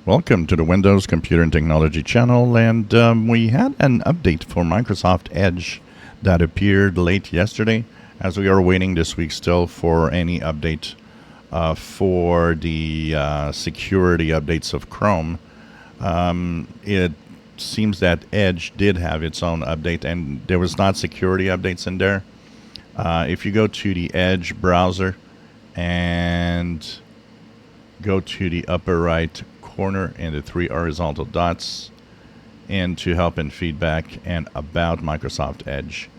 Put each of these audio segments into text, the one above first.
Welcome to the Windows Computer and Technology channel, and we had an update for Microsoft Edge that appeared late yesterday, as we are waiting this week still for any update for the security updates of Chrome. It seems that Edge did have its own update, and there was not security updates in there. If you go to the Edge browser and go to the upper right corner and the three horizontal dots into help and feedback and about Microsoft Edge,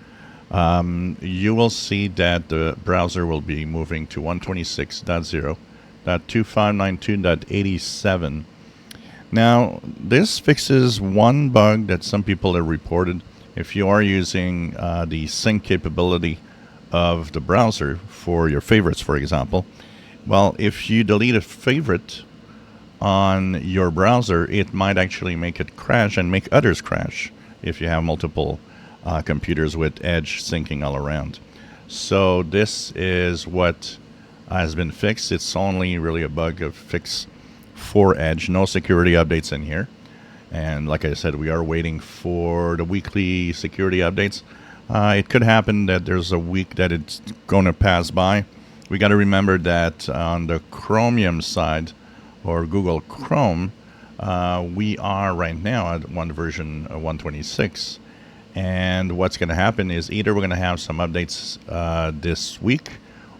you will see that the browser will be moving to 126.0.2592.87. Now, this fixes one bug that some people have reported. If you are using the sync capability of the browser for your favorites, for example, well, if you delete a favorite on your browser, it might actually make it crash and make others crash if you have multiple computers with Edge syncing all around. So this is what has been fixed. It's only really a bug of fix for Edge. No security updates in here. And like I said, we are waiting for the weekly security updates. It could happen that there's a week that it's going to pass by. We got to remember that on the Chromium side, or Google Chrome, we are right now at version 126. And what's going to happen is either we're going to have some updates this week,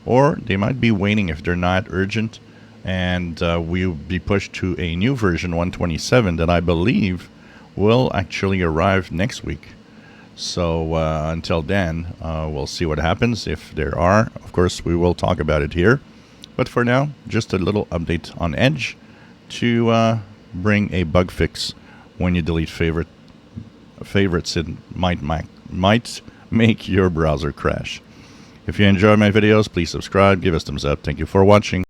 or they might be waiting if they're not urgent, and we'll be pushed to a new version 127 that I believe will actually arrive next week. So until then, we'll see what happens. If there are, of course, we will talk about it here. But for now, just a little update on Edge to bring a bug fix when you delete favorites. It might make your browser crash. If you enjoy my videos, please subscribe, give us thumbs up. Thank you for watching.